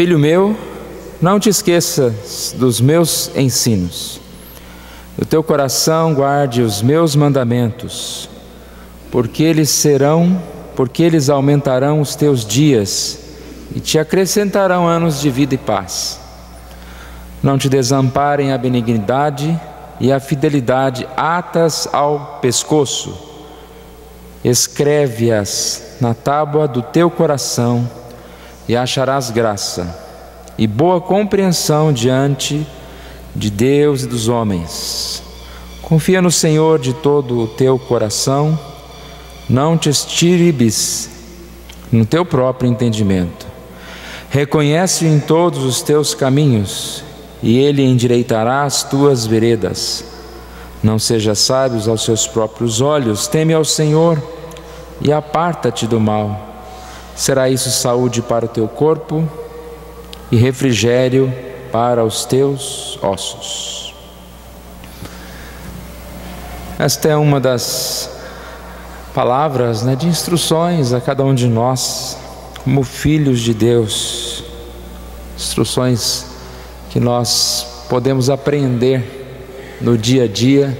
Filho meu, não te esqueças dos meus ensinos. No teu coração guarde os meus mandamentos, porque eles aumentarão os teus dias e te acrescentarão anos de vida e paz. Não te desamparem a benignidade e a fidelidade atas ao pescoço. Escreve-as na tábua do teu coração e acharás graça e boa compreensão diante de Deus e dos homens. Confia no Senhor de todo o teu coração, não te estribes no teu próprio entendimento. Reconhece-o em todos os teus caminhos, e Ele endireitará as tuas veredas. Não sejas sábio aos seus próprios olhos, teme ao Senhor e aparta-te do mal. Será isso saúde para o teu corpo e refrigério para os teus ossos. Esta é uma das palavras, de instruções a cada um de nós, como filhos de Deus. Instruções que nós podemos aprender no dia a dia,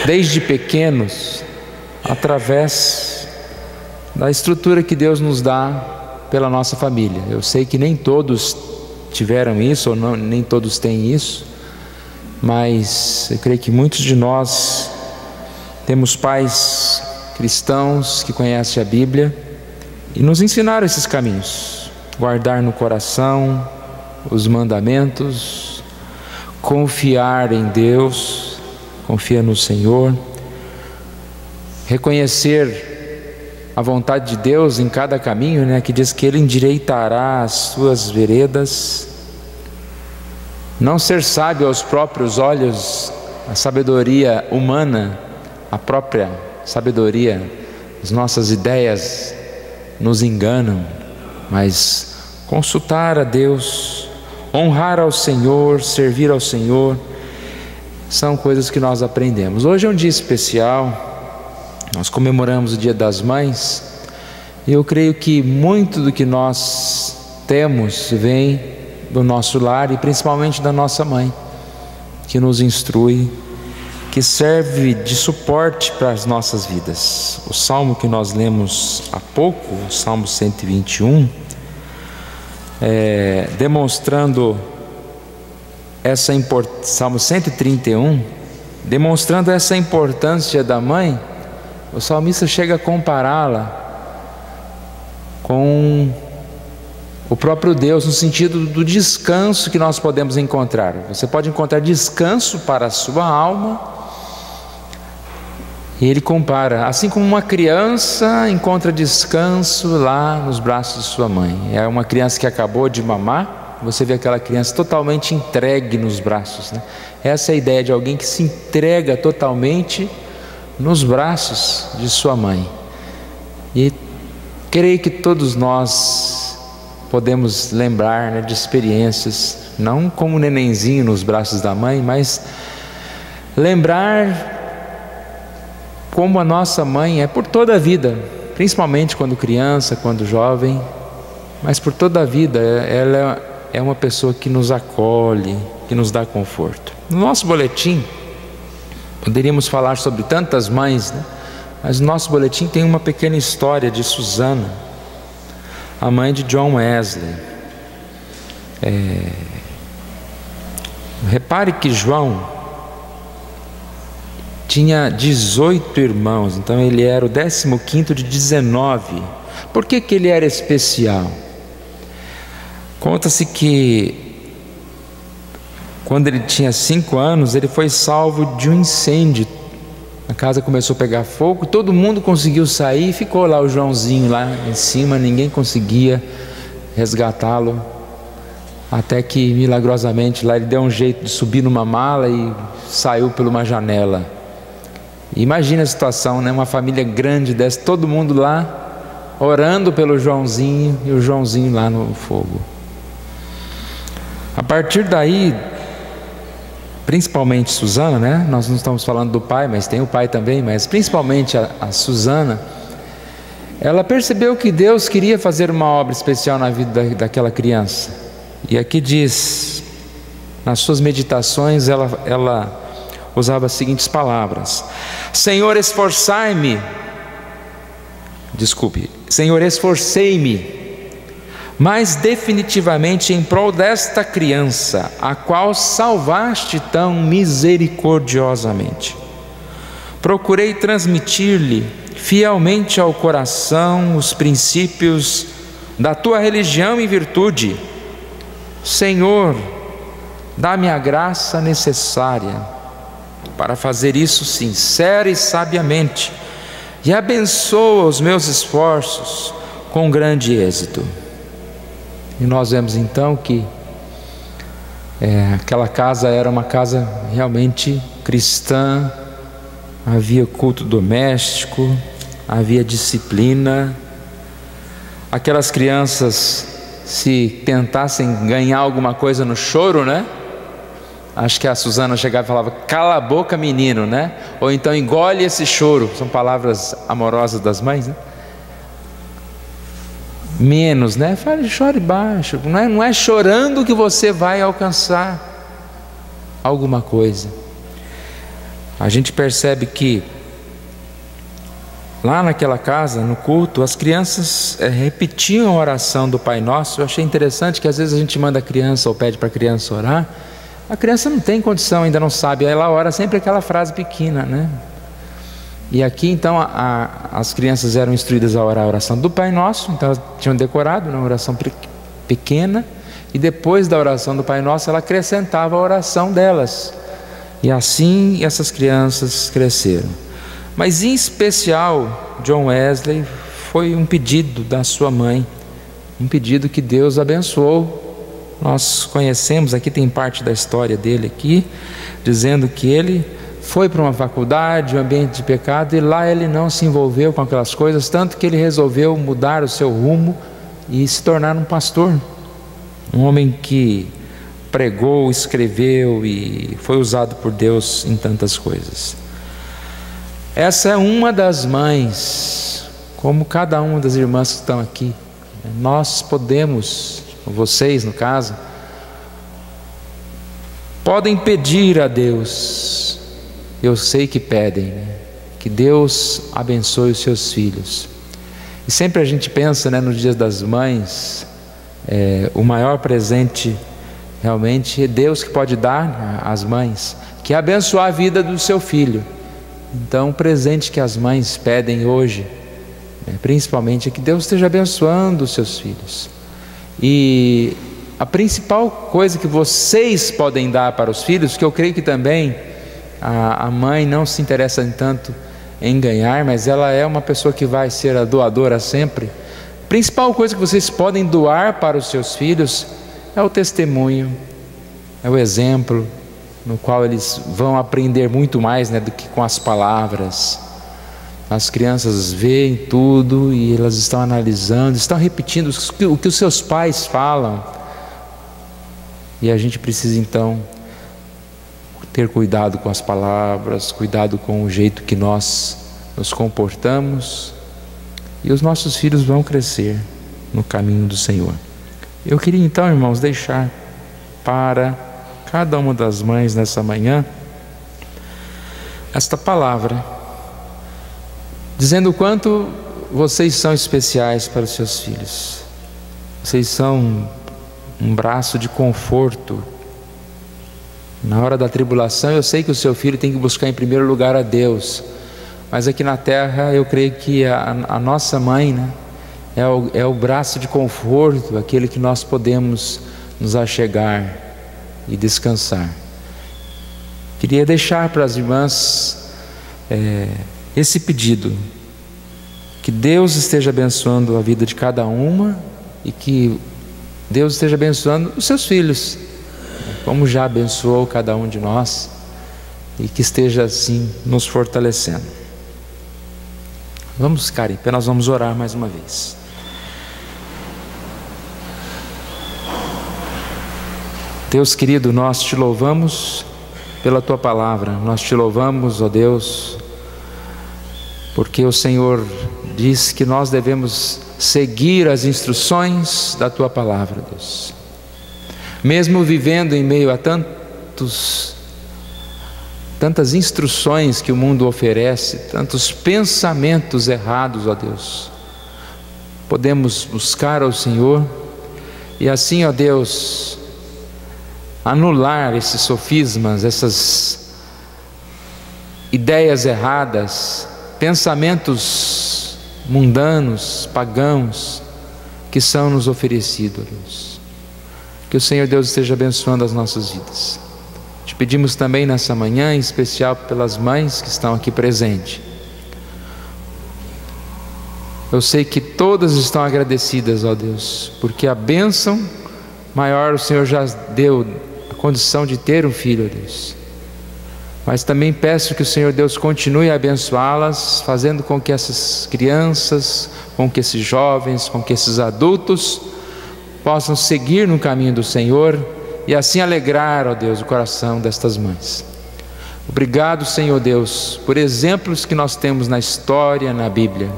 desde pequenos, através da estrutura que Deus nos dá pela nossa família. Eu sei que nem todos tiveram isso, ou não, nem todos têm isso, mas eu creio que muitos de nós temos pais cristãos que conhecem a Bíblia e nos ensinaram esses caminhos: guardar no coração os mandamentos, confiar em Deus, confiar no Senhor, reconhecer a vontade de Deus em cada caminho, que diz que Ele endireitará as suas veredas. Não ser sábio aos próprios olhos, a sabedoria humana, a própria sabedoria, as nossas ideias nos enganam, mas consultar a Deus, honrar ao Senhor, servir ao Senhor, são coisas que nós aprendemos. Hoje é um dia especial, nós comemoramos o Dia das Mães, e eu creio que muito do que nós temos vem do nosso lar e principalmente da nossa mãe, que nos instrui, que serve de suporte para as nossas vidas. O salmo que nós lemos há pouco, o Salmo 121, demonstrando essa importância, Salmo 131, demonstrando essa importância da mãe. O salmista chega a compará-la com o próprio Deus, no sentido do descanso que nós podemos encontrar. Você pode encontrar descanso para a sua alma, e ele compara, assim como uma criança encontra descanso lá nos braços de sua mãe. É uma criança que acabou de mamar, você vê aquela criança totalmente entregue nos braços, Essa é a ideia de alguém que se entrega totalmente nos braços de sua mãe. E creio que todos nós podemos lembrar de experiências, não como um nenenzinho nos braços da mãe, mas lembrar como a nossa mãe é por toda a vida, principalmente quando criança, quando jovem, mas por toda a vida. Ela é uma pessoa que nos acolhe, que nos dá conforto. No nosso boletim poderíamos falar sobre tantas mães, mas no nosso boletim tem uma pequena história de Susana, a mãe de John Wesley. Repare que João tinha 18 irmãos, então ele era o 15º de 19. Por que ele era especial? Conta-se que quando ele tinha 5 anos, ele foi salvo de um incêndio. A casa começou a pegar fogo, todo mundo conseguiu sair, ficou lá o Joãozinho lá em cima, ninguém conseguia resgatá-lo, até que milagrosamente lá ele deu um jeito de subir numa mala e saiu por uma janela. Imagina a situação, uma família grande dessa, todo mundo lá orando pelo Joãozinho e o Joãozinho lá no fogo. A partir daí, principalmente Susana, nós não estamos falando do pai, mas tem o pai também, mas principalmente a Susana, ela percebeu que Deus queria fazer uma obra especial na vida daquela criança. E aqui diz, nas suas meditações, ela usava as seguintes palavras: Senhor, esforcei-me, mas definitivamente em prol desta criança, a qual salvaste tão misericordiosamente. Procurei transmitir-lhe fielmente ao coração os princípios da tua religião e virtude. Senhor, dá-me a graça necessária para fazer isso sincera e sabiamente, e abençoa os meus esforços com grande êxito. E nós vemos então que aquela casa era uma casa realmente cristã, havia culto doméstico, havia disciplina. Aquelas crianças, se tentassem ganhar alguma coisa no choro, né? Acho que a Suzana chegava e falava: cala a boca, menino, né? Ou então engole esse choro. São palavras amorosas das mães, né? Menos, né? Fale, chore baixo. Não é chorando que você vai alcançar alguma coisa. A gente percebe que lá naquela casa, no culto, as crianças repetiam a oração do Pai Nosso. Eu achei interessante que às vezes a gente manda a criança ou pede para a criança orar, a criança não tem condição, ainda não sabe, aí ela ora sempre aquela frase pequena, né? E aqui então as crianças eram instruídas a orar a oração do Pai Nosso, então elas tinham decorado uma oração pequena, e depois da oração do Pai Nosso ela acrescentava a oração delas. E assim essas crianças cresceram. Mas em especial, John Wesley foi um pedido da sua mãe, um pedido que Deus abençoou. Nós conhecemos, aqui tem parte da história dele aqui, dizendo que ele foi para uma faculdade, um ambiente de pecado, e lá ele não se envolveu com aquelas coisas, tanto que ele resolveu mudar o seu rumo e se tornar um pastor, um homem que pregou, escreveu e foi usado por Deus em tantas coisas. Essa é uma das mães, como cada uma das irmãs que estão aqui. Nós podemos, vocês no caso, podem pedir a Deus, eu sei que pedem, né? Que Deus abençoe os seus filhos. E sempre a gente pensa, né, nos dias das mães, o maior presente realmente é Deus que pode dar às mães, que é abençoar a vida do seu filho. Então o presente que as mães pedem hoje, principalmente, é que Deus esteja abençoando os seus filhos. E a principal coisa que vocês podem dar para os filhos, que eu creio que também a mãe não se interessa tanto em ganhar, mas ela é uma pessoa que vai ser a doadora sempre. A principal coisa que vocês podem doar para os seus filhos é o testemunho, é o exemplo, no qual eles vão aprender muito mais, né, do que com as palavras. As crianças veem tudo e elas estão analisando, estão repetindo o que os seus pais falam. E a gente precisa então ter cuidado com as palavras, cuidado com o jeito que nós nos comportamos, e os nossos filhos vão crescer no caminho do Senhor. Eu queria então, irmãos, deixar para cada uma das mães nessa manhã esta palavra, dizendo o quanto vocês são especiais para os seus filhos. Vocês são um braço de conforto. Na hora da tribulação, eu sei que o seu filho tem que buscar em primeiro lugar a Deus, mas aqui na terra eu creio que a nossa mãe, né, é o braço de conforto, aquele que nós podemos nos achegar e descansar. Queria deixar para as irmãs esse pedido, que Deus esteja abençoando a vida de cada uma e que Deus esteja abençoando os seus filhos, como já abençoou cada um de nós, e que esteja assim nos fortalecendo. Vamos ficar em pé, nós vamos orar mais uma vez. Deus querido, nós te louvamos pela tua palavra, nós te louvamos, ó Deus, porque o Senhor diz que nós devemos seguir as instruções da Tua palavra, Deus. Mesmo vivendo em meio a tantas instruções que o mundo oferece, tantos pensamentos errados, ó Deus, podemos buscar ao Senhor e assim, ó Deus, anular esses sofismas, essas ideias erradas, pensamentos mundanos, pagãos, que são nos oferecidos, ó Deus. Que o Senhor Deus esteja abençoando as nossas vidas. Te pedimos também nessa manhã, em especial pelas mães que estão aqui presentes. Eu sei que todas estão agradecidas, ó Deus, porque a bênção maior o Senhor já deu, a condição de ter um filho, ó Deus. Mas também peço que o Senhor Deus continue a abençoá-las, fazendo com que essas crianças, com que esses jovens, com que esses adultos possam seguir no caminho do Senhor e assim alegrar, ó Deus, o coração destas mães. Obrigado, Senhor Deus, por exemplos que nós temos na história, na Bíblia,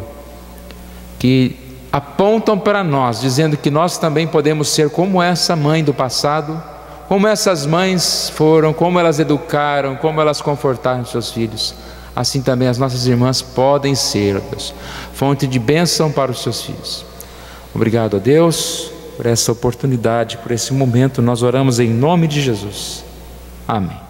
que apontam para nós, dizendo que nós também podemos ser como essa mãe do passado, como essas mães foram, como elas educaram, como elas confortaram seus filhos. Assim também as nossas irmãs podem ser, ó Deus, fonte de bênção para os seus filhos. Obrigado, ó Deus, por essa oportunidade, por esse momento. Nós oramos em nome de Jesus. Amém.